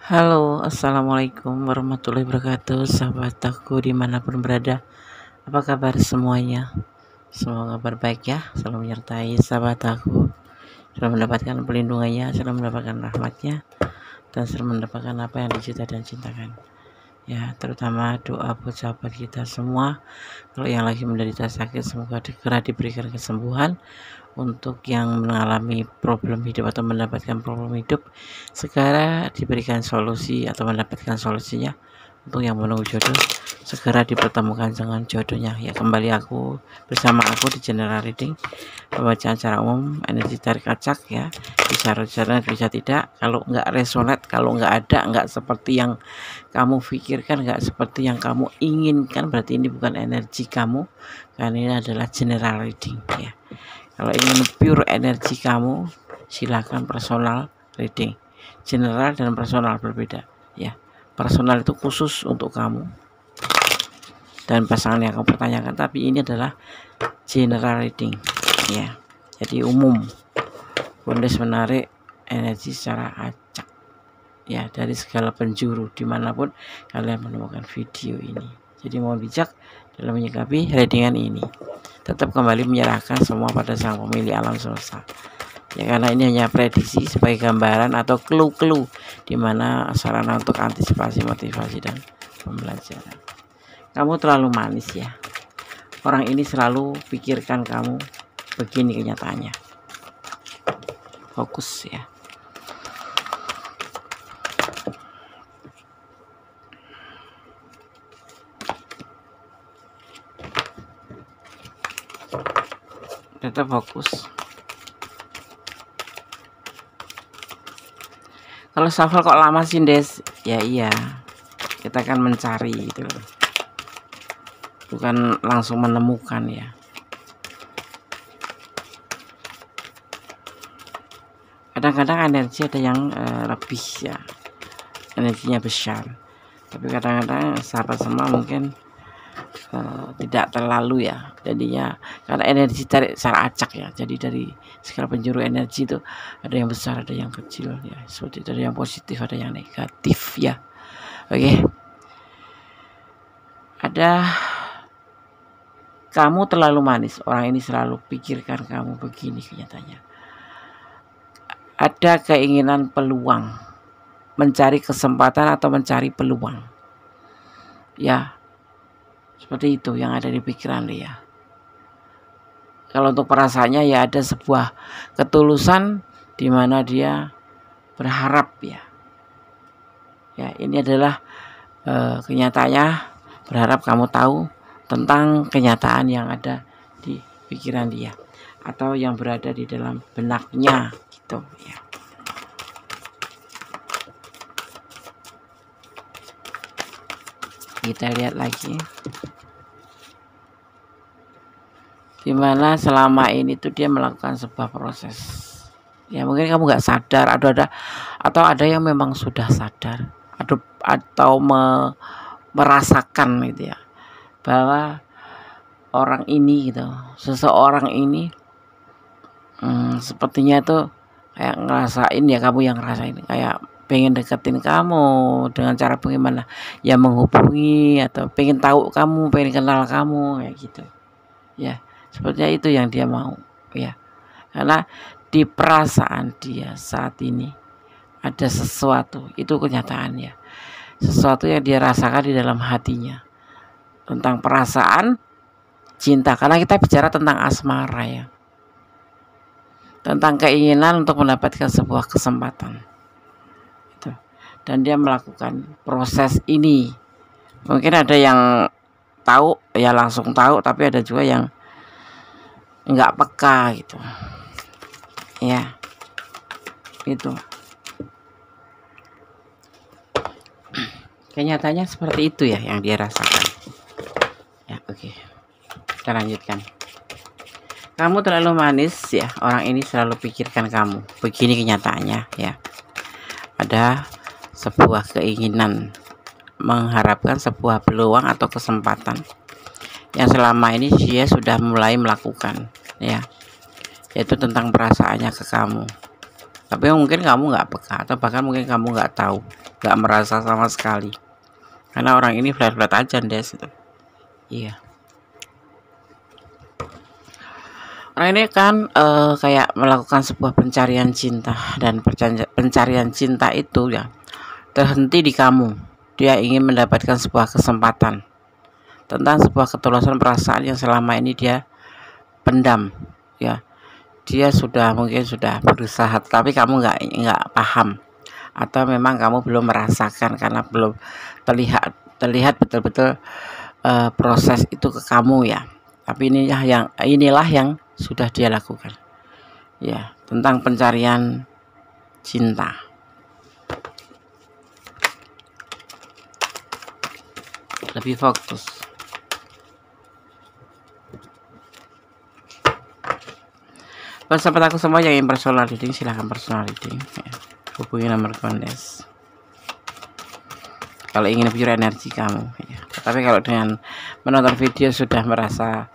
Halo, assalamualaikum warahmatullahi wabarakatuh, sahabat aku dimanapun berada. Apa kabar semuanya? Semoga kabar baik ya, selalu menyertai sahabat aku, selalu mendapatkan pelindungannya, selalu mendapatkan rahmatnya, dan selalu mendapatkan apa yang dicinta dan cintakan. Ya, terutama doa buat sahabat kita semua. Kalau yang lagi menderita sakit, semoga segera diberikan kesembuhan. Untuk yang mengalami problem hidup atau mendapatkan problem hidup, segera diberikan solusi atau mendapatkan solusinya. Untuk yang menunggu jodoh, segera dipertemukan dengan jodohnya. Ya, kembali bersama aku di general reading, pembacaan secara umum, energi tarik acak ya. Bisa resonate, bisa tidak. Kalau nggak resonate, kalau nggak ada, nggak seperti yang kamu pikirkan, nggak seperti yang kamu inginkan, berarti ini bukan energi kamu, karena ini adalah general reading ya. Kalau ingin pure energi kamu, silakan personal reading. General dan personal berbeda ya. Personal itu khusus untuk kamu dan pasangan yang kamu pertanyakan, tapi ini adalah general reading ya. Jadi umum. Bondes menarik energi secara acak ya, dari segala penjuru dimanapun kalian menemukan video ini. Jadi mohon bijak dalam menyikapi readingan ini. Tetap kembali menyerahkan semua pada sang pemilik alam semesta ya, karena ini hanya prediksi sebagai gambaran atau clue-clue di mana sarana untuk antisipasi, motivasi, dan pembelajaran. Kamu terlalu manis ya, orang ini selalu pikirkan kamu, begini kenyataannya. Fokus ya. Tetap fokus. Kalau shuffle kok lama sih, Des? Ya iya, kita kan mencari itu, bukan langsung menemukan ya. Kadang-kadang energi ada yang lebih ya, energinya besar. Tapi kadang-kadang sahabat semua mungkin tidak terlalu ya, jadinya karena energi tarik secara acak ya. Jadi dari segala penjuru energi itu ada yang besar, ada yang kecil ya, seperti itu. Ada yang positif, ada yang negatif ya. Oke. Ada kamu terlalu manis, orang ini selalu pikirkan kamu, begini kenyataannya. Ada keinginan peluang, mencari kesempatan atau mencari peluang ya, seperti itu yang ada di pikiran dia. Kalau untuk perasaannya ya ada sebuah ketulusan di mana dia berharap ya. Ya, ini adalah kenyataannya, berharap kamu tahu tentang kenyataan yang ada di pikiran dia atau yang berada di dalam benaknya gitu ya. Kita lihat lagi. Dimana selama ini tuh dia melakukan sebuah proses ya, mungkin kamu nggak sadar, atau ada yang memang sudah sadar atau merasakan gitu ya, bahwa orang ini gitu, seseorang ini sepertinya tuh kayak ngerasain ya, kamu yang ngerasain kayak pengen deketin kamu dengan cara bagaimana ya, menghubungi atau pengen tahu kamu, pengen kenal kamu kayak gitu ya. Sepertinya itu yang dia mau ya, karena di perasaan dia saat ini ada sesuatu, itu kenyataannya, sesuatu yang dia rasakan di dalam hatinya tentang perasaan cinta, karena kita bicara tentang asmara ya, tentang keinginan untuk mendapatkan sebuah kesempatan itu. Dan dia melakukan proses ini. Mungkin ada yang tahu ya, langsung tahu, tapi ada juga yang nggak peka gitu ya, itu kenyataannya seperti itu ya yang dia rasakan ya. Oke, kita lanjutkan. Kamu terlalu manis ya, orang ini selalu pikirkan kamu, begini kenyataannya ya. Ada sebuah keinginan, mengharapkan sebuah peluang atau kesempatan yang selama ini dia sudah mulai melakukan ya, yaitu tentang perasaannya ke kamu tapi mungkin kamu nggak peka, atau bahkan mungkin kamu nggak tahu, nggak merasa sama sekali, karena orang ini flat aja Des gitu. Iya, orang ini kan kayak melakukan sebuah pencarian cinta, dan pencarian cinta itu ya terhenti di kamu. Dia ingin mendapatkan sebuah kesempatan tentang sebuah ketulusan perasaan yang selama ini dia pendam, ya. Dia mungkin sudah berusaha, tapi kamu nggak paham, atau memang kamu belum merasakan karena belum terlihat betul-betul proses itu ke kamu ya. Tapi inilah yang sudah dia lakukan, ya, tentang pencarian cinta. Lebih fokus. Buat sahabat aku semua yang ingin personal reading, silahkan personal reading ya. Hubungi nomor kondes kalau ingin pure energi kamu ya. Tapi kalau dengan menonton video sudah merasa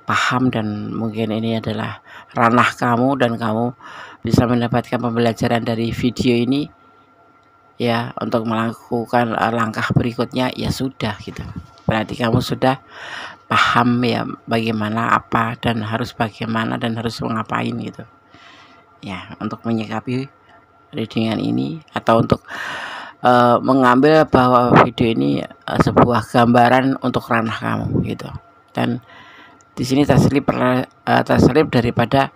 paham, dan mungkin ini adalah ranah kamu dan kamu bisa mendapatkan pembelajaran dari video ini ya, untuk melakukan langkah berikutnya, ya sudah gitu. Berarti kamu sudah paham ya bagaimana, apa, dan harus bagaimana, dan harus mengapain gitu ya, untuk menyikapi readingan ini, atau untuk mengambil bahwa video ini sebuah gambaran untuk ranah kamu gitu. Dan di sini terselip daripada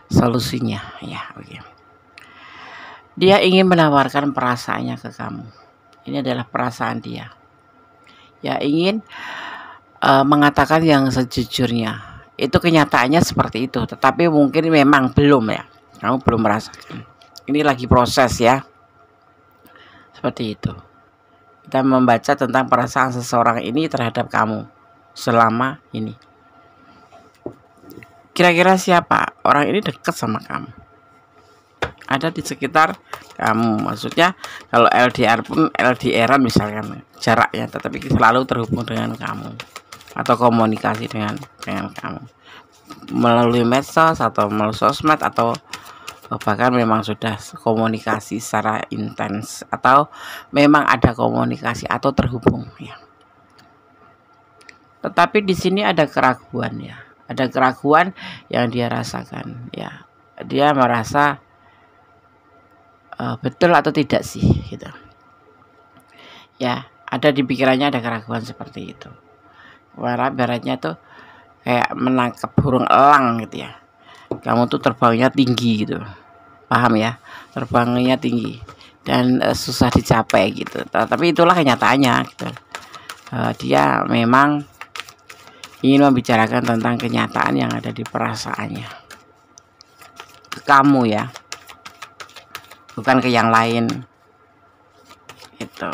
solusinya ya. Oke. Dia ingin menawarkan perasaannya ke kamu. Ini adalah perasaan dia. Ya, ingin mengatakan yang sejujurnya. Itu kenyataannya seperti itu, tetapi mungkin memang belum ya. Kamu belum merasakan. Ini lagi proses ya. Seperti itu. Kita membaca tentang perasaan seseorang ini terhadap kamu selama ini. Kira-kira siapa? Orang ini dekat sama kamu, ada di sekitar kamu. Maksudnya kalau LDR pun LDRan misalkan jaraknya, tetapi selalu terhubung dengan kamu, atau komunikasi dengan kamu melalui medsos atau melalui sosmed, atau bahkan memang sudah komunikasi secara intens, atau memang ada komunikasi atau terhubung ya. Tetapi di sini ada keraguan ya, ada keraguan yang dia rasakan ya. Dia merasa betul atau tidak sih gitu ya, ada di pikirannya ada keraguan seperti itu. Baratnya tuh kayak menangkap burung elang gitu ya. Kamu tuh terbangnya tinggi gitu, paham ya, terbangnya tinggi dan susah dicapai gitu. Tapi itulah kenyataannya gitu. Dia memang ingin membicarakan tentang kenyataan yang ada di perasaannya ke kamu ya, bukan ke yang lain itu.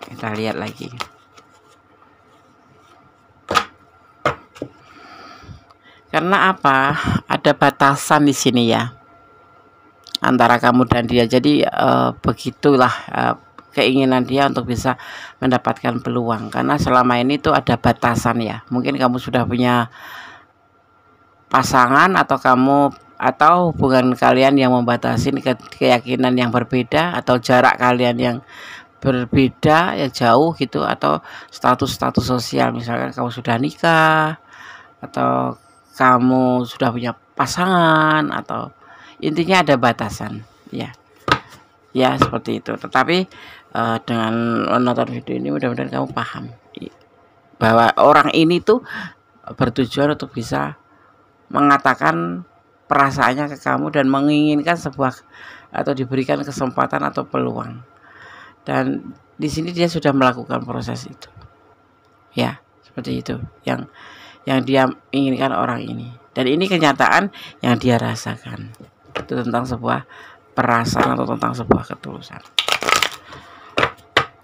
Kita lihat lagi. Karena apa? Ada batasan di sini ya antara kamu dan dia. Jadi begitulah keinginan dia untuk bisa mendapatkan peluang, karena selama ini tuh ada batasan ya. Mungkin kamu sudah punya pasangan, atau hubungan kalian yang membatasi keyakinan yang berbeda, atau jarak kalian yang berbeda ya, jauh gitu, atau status sosial. Misalkan kamu sudah nikah, atau kamu sudah punya pasangan, atau intinya ada batasan ya seperti itu. Tetapi dengan menonton video ini mudah-mudahan kamu paham bahwa orang ini tuh bertujuan untuk bisa mengatakan perasaannya ke kamu dan menginginkan sebuah atau diberikan kesempatan atau peluang. Dan di sini dia sudah melakukan proses itu ya, seperti itu yang dia inginkan orang ini. Dan ini kenyataan yang dia rasakan, itu tentang sebuah perasaan atau tentang sebuah ketulusan.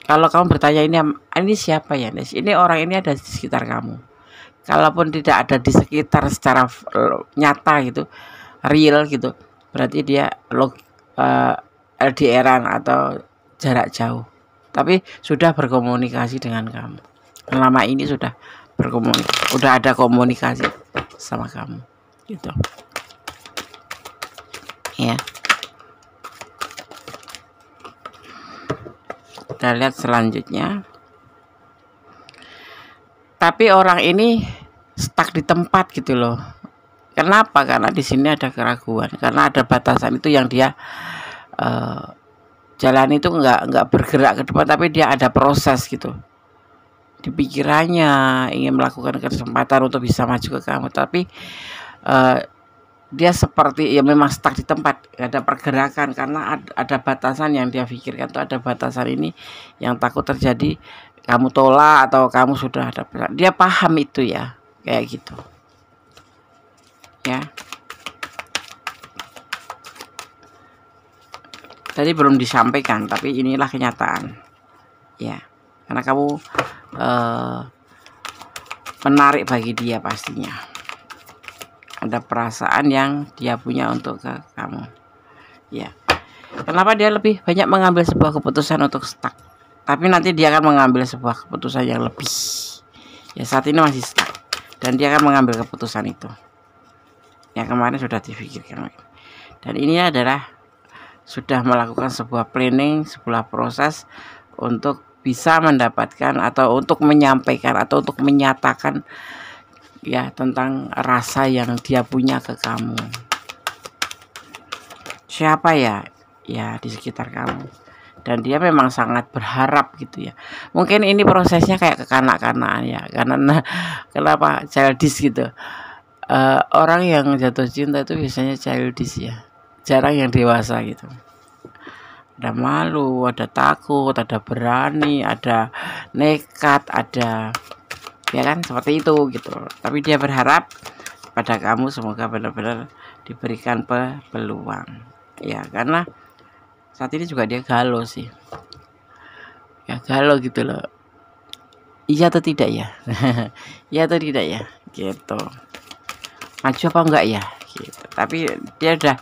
Kalau kamu bertanya ini siapa ya, Nes? Ini orang ini ada di sekitar kamu. Kalaupun tidak ada di sekitar secara nyata gitu, real gitu, berarti dia LDRan atau jarak jauh, tapi sudah berkomunikasi dengan kamu. Selama ini sudah udah ada komunikasi sama kamu gitu ya. Kita lihat selanjutnya. Tapi orang ini stuck di tempat gitu loh. Kenapa? Karena di sini ada keraguan, karena ada batasan itu yang dia jalan itu nggak bergerak ke depan, tapi dia ada proses gitu. Di pikirannya ingin melakukan kesempatan untuk bisa maju ke kamu, tapi dia seperti ya memang stuck di tempat, gak ada pergerakan karena ada batasan yang dia pikirkan. Tuh ada batasan ini yang takut terjadi kamu tolak atau kamu sudah ada. Dia paham itu ya, kayak gitu ya. Tadi belum disampaikan, tapi inilah kenyataan ya, karena kamu menarik bagi dia pastinya. Ada perasaan yang dia punya untuk ke kamu ya. Kenapa dia lebih banyak mengambil sebuah keputusan untuk stuck, tapi nanti dia akan mengambil sebuah keputusan yang lebih ya. Saat ini masih stuck dan dia akan mengambil keputusan itu yang kemarin sudah dipikirkan, dan ini adalah sudah melakukan sebuah planning, sebuah proses untuk bisa mendapatkan atau untuk menyampaikan atau untuk menyatakan ya tentang rasa yang dia punya ke kamu. Siapa ya? Ya di sekitar kamu. Dan dia memang sangat berharap gitu ya. Mungkin ini prosesnya kayak kekanak-kanakan ya, karena kenapa childish gitu. Orang yang jatuh cinta itu biasanya childish ya, jarang yang dewasa gitu. Ada malu, ada takut, ada berani, ada nekat, ada ya kan, seperti itu gitu. Tapi dia berharap pada kamu semoga benar-benar diberikan peluang ya, karena saat ini juga dia galau sih ya, galau gitu loh. Iya atau tidak ya? Iya atau tidak ya gitu, maju apa enggak ya gitu. Tapi dia udah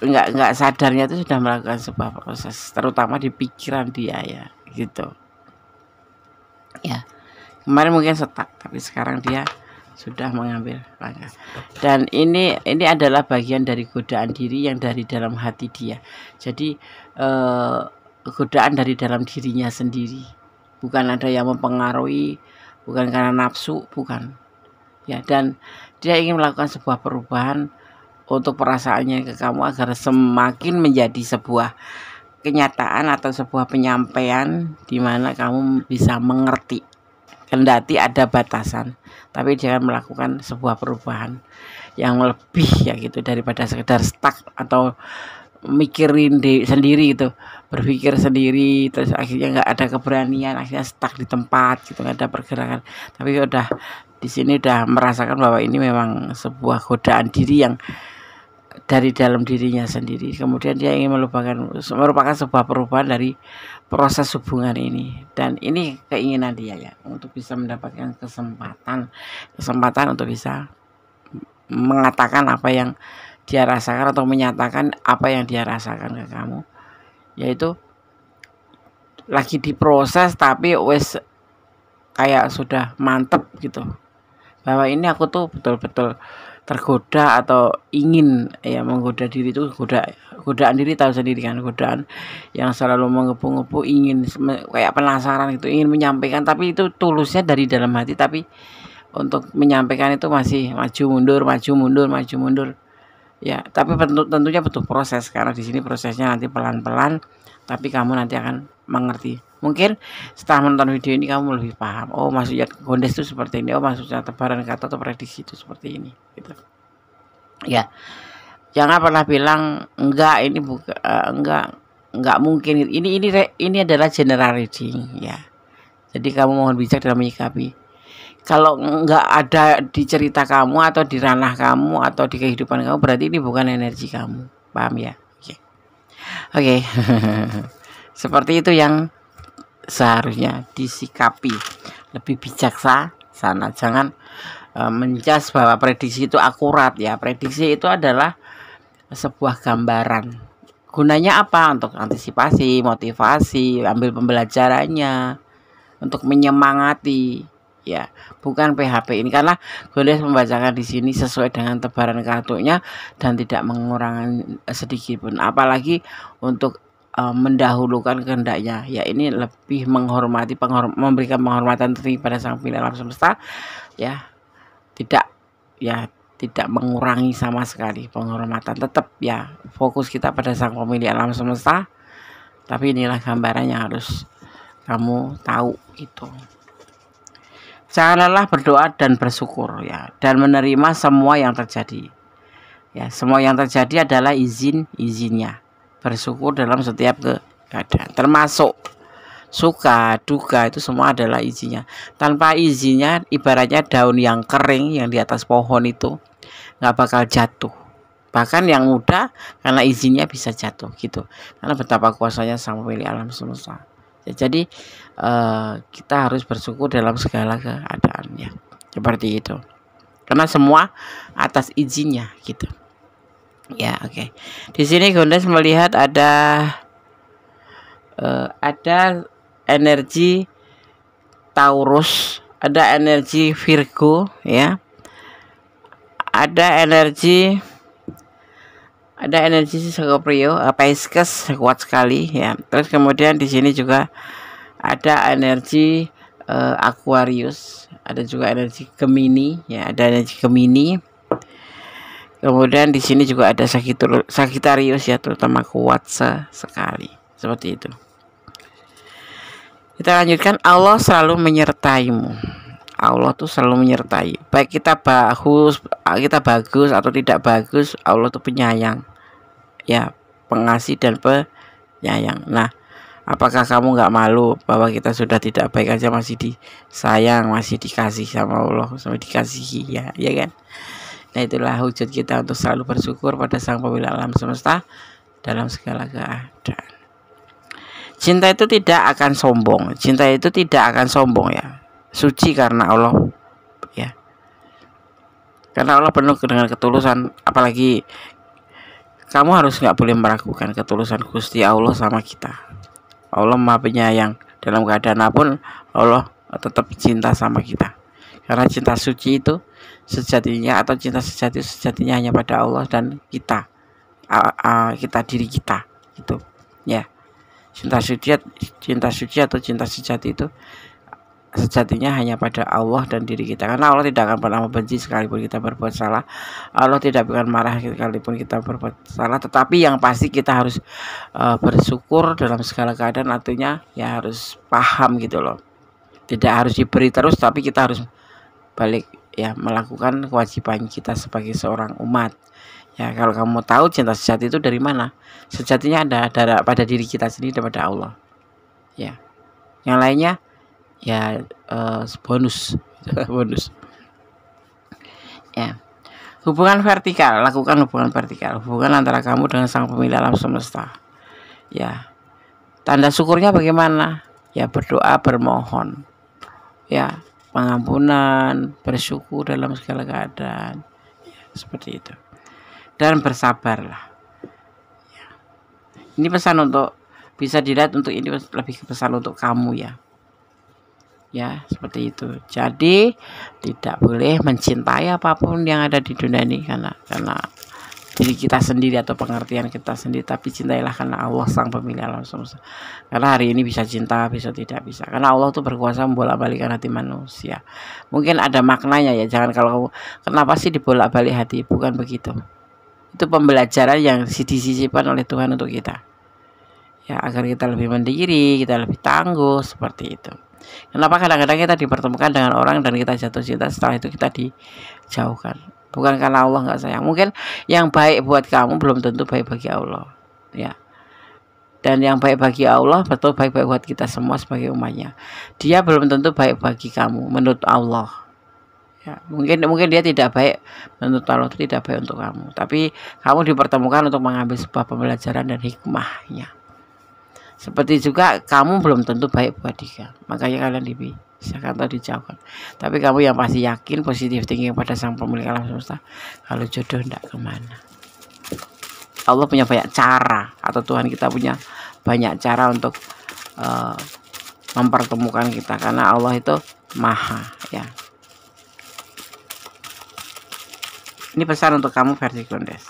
nggak sadarnya itu sudah melakukan sebuah proses, terutama di pikiran dia ya gitu ya. Kemarin mungkin stuck, tapi sekarang dia sudah mengambil langkah. Dan ini adalah bagian dari godaan diri yang dari dalam hati dia. Jadi godaan dari dalam dirinya sendiri, bukan ada yang mempengaruhi, bukan karena nafsu, bukan ya. Dan dia ingin melakukan sebuah perubahan untuk perasaannya ke kamu agar semakin menjadi sebuah kenyataan atau sebuah penyampaian di mana kamu bisa mengerti. Kendati ada batasan, tapi jangan melakukan sebuah perubahan yang lebih ya gitu, daripada sekedar stuck atau mikirin sendiri gitu, berpikir sendiri terus akhirnya nggak ada keberanian, akhirnya stuck di tempat gitu, nggak ada pergerakan. Tapi udah di sini udah merasakan bahwa ini memang sebuah godaan diri yang dari dalam dirinya sendiri. Kemudian dia ingin merupakan sebuah perubahan dari proses hubungan ini, dan ini keinginan dia ya, untuk bisa mendapatkan kesempatan untuk bisa mengatakan apa yang dia rasakan atau menyatakan apa yang dia rasakan ke kamu, yaitu lagi diproses tapi wes kayak sudah mantep gitu, bahwa ini aku tuh betul-betul tergoda atau ingin ya menggoda diri. Itu godaan diri, tahu sendiri kan, godaan yang selalu menggebu-gebu, ingin kayak penasaran itu, ingin menyampaikan, tapi itu tulusnya dari dalam hati, tapi untuk menyampaikan itu masih maju mundur ya. Tapi tentunya butuh proses, karena di sini prosesnya nanti pelan-pelan, tapi kamu nanti akan mengerti. Mungkin setelah menonton video ini kamu lebih paham, oh maksudnya gondes itu seperti ini, oh maksudnya tebaran kata atau prediksi itu seperti ini gitu ya. Jangan pernah bilang enggak, ini bukan enggak mungkin. Ini adalah general reading ya, jadi kamu mohon bijak dalam menyikapi. Kalau enggak ada di cerita kamu atau di ranah kamu atau di kehidupan kamu, berarti ini bukan energi kamu, paham ya? Oke. Seperti itu yang seharusnya disikapi, lebih bijaksana. Jangan menjas bahwa prediksi itu akurat ya. Prediksi itu adalah sebuah gambaran. Gunanya apa? Untuk antisipasi, motivasi, ambil pembelajarannya, untuk menyemangati ya, bukan PHP ini, karena Gondes membacakan di sini sesuai dengan tebaran kartunya dan tidak mengurangi sedikit pun, apalagi untuk mendahulukan kehendaknya, ya ini lebih menghormati, memberikan penghormatan tinggi pada sang pemilik alam semesta, ya tidak, ya tidak mengurangi sama sekali penghormatan, tetap ya fokus kita pada sang pemilik alam semesta. Tapi inilah gambaran yang harus kamu tahu itu. Jangan lelah berdoa dan bersyukur, ya, dan menerima semua yang terjadi. Ya, semua yang terjadi adalah izinnya. Bersyukur dalam setiap keadaan, termasuk suka, duka, itu semua adalah izinnya. Tanpa izinnya, ibaratnya daun yang kering yang di atas pohon itu nggak bakal jatuh. Bahkan yang muda karena izinnya bisa jatuh gitu. Karena betapa kuasanya sang pemilik alam semesta. Ya, jadi kita harus bersyukur dalam segala keadaannya. Seperti itu. Karena semua atas izinnya gitu. Ya, oke. Di sini Gondes melihat ada energi Taurus, ada energi Virgo, ya. Ada energi Scorpio, Pisces kuat sekali, ya. Terus kemudian di sini juga ada energi Aquarius, ada juga energi Gemini, ya, ada energi Gemini. Kemudian di sini juga ada Sagittarius, ya, terutama kuat sekali, seperti itu. Kita lanjutkan. Allah selalu menyertaimu. Allah tuh selalu menyertai. Baik kita bagus atau tidak bagus, Allah tuh penyayang, ya, pengasih dan penyayang. Nah, apakah kamu nggak malu bahwa kita sudah tidak baik aja masih disayang, masih dikasih sama Allah, sampai dikasihi, ya kan? Nah, itulah wujud kita untuk selalu bersyukur pada sang pemilik alam semesta dalam segala keadaan. Cinta itu tidak akan sombong. Cinta itu tidak akan sombong, ya. Suci karena Allah, ya. Karena Allah penuh dengan ketulusan. Apalagi kamu harus nggak boleh meragukan ketulusan Gusti Allah sama kita. Allah Maha Penyayang. Dalam keadaan apapun Allah tetap cinta sama kita. Karena cinta suci itu sejatinya, atau cinta sejati sejatinya hanya pada Allah dan kita, diri kita, itu, ya. Cinta suci atau cinta sejati itu sejatinya hanya pada Allah dan diri kita. Karena Allah tidak akan pernah membenci sekalipun kita berbuat salah. Allah tidak akan marah sekalipun kita berbuat salah. Tetapi yang pasti kita harus bersyukur dalam segala keadaan. Artinya ya harus paham gitu loh. Tidak harus diberi terus, tapi kita harus balik, ya, melakukan kewajiban kita sebagai seorang umat. Ya, kalau kamu tahu cinta sejati itu dari mana? Sejatinya ada pada diri kita sendiri, daripada Allah. Ya. Yang lainnya ya bonus. Bonus. Ya. Hubungan vertikal, lakukan hubungan vertikal, hubungan antara kamu dengan sang pemilik alam semesta. Ya. Tanda syukurnya bagaimana? Ya, berdoa, bermohon. Ya, pengampunan, bersyukur dalam segala keadaan. Ya, seperti itu. Dan bersabarlah. Ya. Ini pesan untuk, bisa dilihat untuk ini lebih pesan untuk kamu, ya. Ya, seperti itu. Jadi tidak boleh mencintai apapun yang ada di dunia ini karena diri kita sendiri atau pengertian kita sendiri, tapi cintailah karena Allah sang pemilik alam semesta. Karena hari ini bisa cinta, bisa tidak bisa. Karena Allah tuh berkuasa membolak-balikkan hati manusia. Mungkin ada maknanya, ya. Jangan kalau kamu, kenapa sih dibolak-balik hati? Bukan begitu. Itu pembelajaran yang disisipkan oleh Tuhan untuk kita. Ya, agar kita lebih mandiri, kita lebih tangguh, seperti itu. Kenapa kadang-kadang kita dipertemukan dengan orang dan kita jatuh cinta, setelah itu kita dijauhkan? Bukan karena Allah nggak sayang. Mungkin yang baik buat kamu belum tentu baik bagi Allah, ya. Dan yang baik bagi Allah betul baik-baik buat kita semua sebagai umatnya. Dia belum tentu baik bagi kamu menurut Allah. Ya, mungkin dia tidak baik menurut Allah, itu tidak baik untuk kamu. Tapi kamu dipertemukan untuk mengambil sebuah pembelajaran dan hikmahnya. Seperti juga kamu belum tentu baik buat dia, makanya kalian dipisahkan atau dijauhkan. Tapi kamu yang pasti yakin, positif thinking pada sang pemilik alam semesta, kalau jodoh tidak kemana. Allah punya banyak cara, atau Tuhan kita punya banyak cara untuk mempertemukan kita. Karena Allah itu Maha, ya. Ini pesan untuk kamu versi Gondes.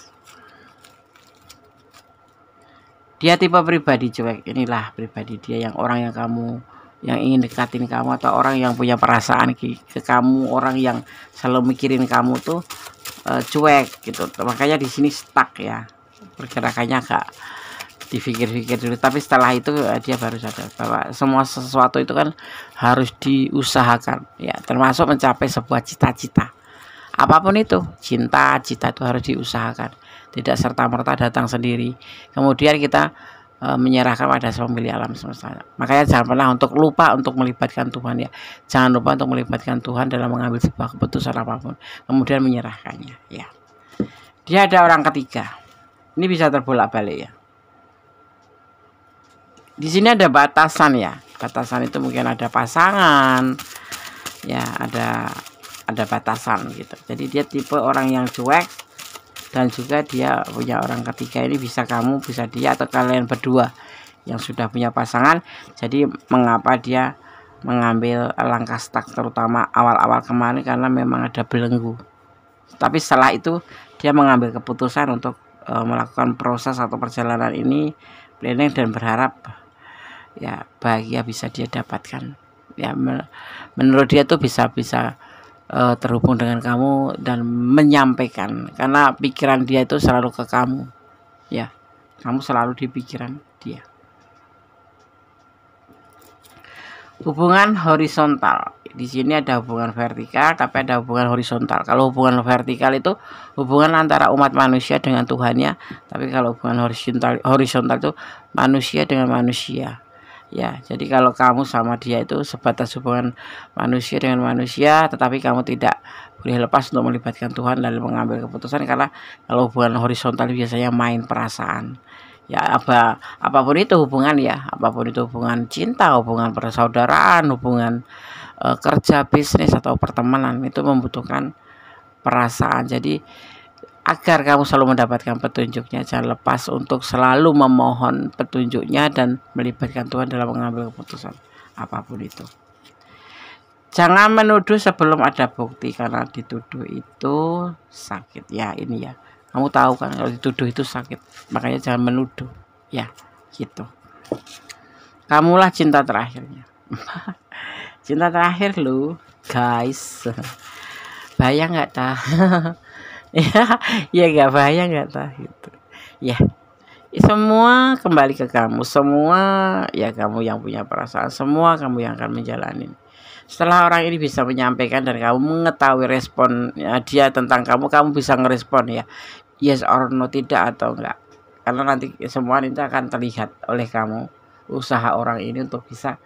Dia tipe pribadi cuek. Inilah pribadi dia, yang orang yang kamu yang ingin dekatin kamu, atau orang yang punya perasaan ke kamu, orang yang selalu mikirin kamu tuh cuek gitu. Makanya di sini stuck ya, pergerakannya agak dipikir-pikir dulu, tapi setelah itu dia baru sadar bahwa semua sesuatu itu kan harus diusahakan ya, termasuk mencapai sebuah cita-cita. Apapun itu, cita-cita itu harus diusahakan, tidak serta-merta datang sendiri kemudian kita menyerahkan pada Sang Pemilik alam semesta. Makanya jangan pernah untuk lupa untuk melibatkan Tuhan ya. Jangan lupa untuk melibatkan Tuhan dalam mengambil sebuah keputusan apapun, kemudian menyerahkannya ya. Dia ada orang ketiga. Ini bisa terbolak-balik ya. Di sini ada batasan ya. Batasan itu mungkin ada pasangan ya, ada batasan gitu. Jadi dia tipe orang yang cuek, dan juga dia punya orang ketiga. Ini bisa kamu, bisa dia, atau kalian berdua yang sudah punya pasangan. Jadi mengapa dia mengambil langkah stuck terutama awal-awal kemarin, karena memang ada belenggu. Tapi setelah itu dia mengambil keputusan untuk melakukan proses atau perjalanan ini, planning, dan berharap ya bahagia bisa dia dapatkan ya. Menurut dia tuh bisa terhubung dengan kamu dan menyampaikan, karena pikiran dia itu selalu ke kamu ya. Kamu selalu di pikiran dia. Hubungan horizontal. Di sini ada hubungan vertikal, tapi ada hubungan horizontal. Kalau hubungan vertikal itu hubungan antara umat manusia dengan Tuhannya, tapi kalau hubungan horizontal itu manusia dengan manusia. Ya, jadi kalau kamu sama dia itu sebatas hubungan manusia dengan manusia, tetapi kamu tidak boleh lepas untuk melibatkan Tuhan dalam mengambil keputusan, karena kalau hubungan horizontal biasanya main perasaan. Ya, apapun itu hubungan ya, apapun itu hubungan cinta, hubungan persaudaraan, hubungan kerja, bisnis, atau pertemanan, itu membutuhkan perasaan. Jadi agar kamu selalu mendapatkan petunjuknya, jangan lepas untuk selalu memohon petunjuknya dan melibatkan Tuhan dalam mengambil keputusan apapun itu. Jangan menuduh sebelum ada bukti, karena dituduh itu sakit ya. Ini ya, kamu tahu kan kalau dituduh itu sakit, makanya jangan menuduh ya gitu. Kamulah cinta terakhirnya. Cinta terakhir lu guys. Bahaya nggak tah? Ya gak bahaya nggak tah gitu ya. Semua kembali ke kamu, semua ya, kamu yang punya perasaan, semua kamu yang akan menjalani. Setelah orang ini bisa menyampaikan dan kamu mengetahui respon ya, dia tentang kamu bisa ngerespon ya, yes or no, tidak atau enggak. Karena nanti semua itu akan terlihat oleh kamu, usaha orang ini untuk bisa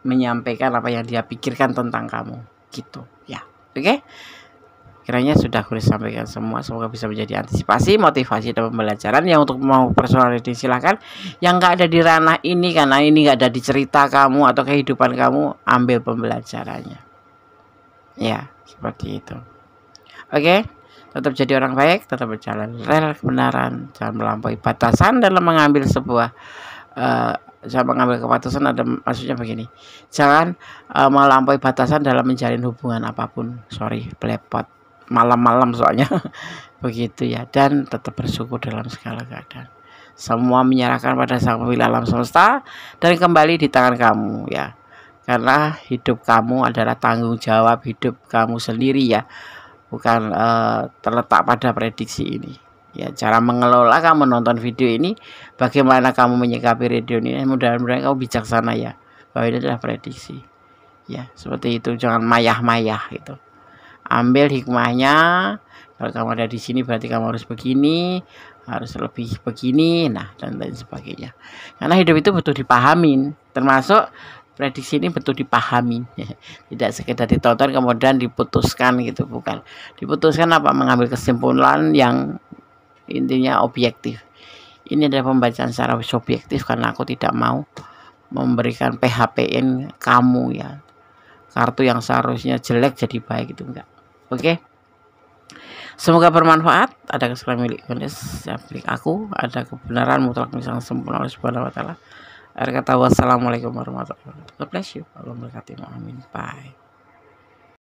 menyampaikan apa yang dia pikirkan tentang kamu gitu ya. Oke? Kiranya sudah aku sampaikan semua, semoga bisa menjadi antisipasi, motivasi, dan pembelajaran. Yang untuk mau personal reading silahkan. Yang nggak ada di ranah ini, karena ini nggak ada di cerita kamu atau kehidupan kamu, ambil pembelajarannya ya, seperti itu. Oke, tetap jadi orang baik, tetap berjalan rel kebenaran, jangan melampaui batasan dalam mengambil sebuah jangan mengambil keputusan. Ada maksudnya begini, jangan melampaui batasan dalam menjalin hubungan apapun. Sorry, belepot malam-malam soalnya. Begitu ya. Dan tetap bersyukur dalam segala keadaan. Semua menyerahkan pada Sang Pemilik alam semesta dan kembali di tangan kamu ya, karena hidup kamu adalah tanggung jawab hidup kamu sendiri ya, bukan terletak pada prediksi ini ya. Cara mengelola kamu menonton video ini, bagaimana kamu menyikapi video ini, mudah-mudahan kamu bijaksana ya, bahwa ini adalah prediksi ya, seperti itu. Jangan mayah-mayah gitu. Ambil hikmahnya. Kalau kamu ada di sini berarti kamu harus begini, harus lebih begini, nah, dan lain sebagainya. Karena hidup itu butuh dipahamin, termasuk prediksi ini betul dipahami. Tidak sekedar ditonton kemudian diputuskan gitu, bukan. Diputuskan apa? Mengambil kesimpulan yang intinya objektif. Ini adalah pembacaan secara subjektif, karena aku tidak mau memberikan PHP-in kamu ya, kartu yang seharusnya jelek jadi baik, itu enggak. Oke, semoga bermanfaat. Ada kesalahan milik Gondes, milik aku, ada kebenaran mutlak yang sempurna oleh Subhanahu wa Ta'ala. Akhir kata wassalamualaikum warahmatullahi wabarakatuh. God bless you. Allah memberkati. Amin. Bye.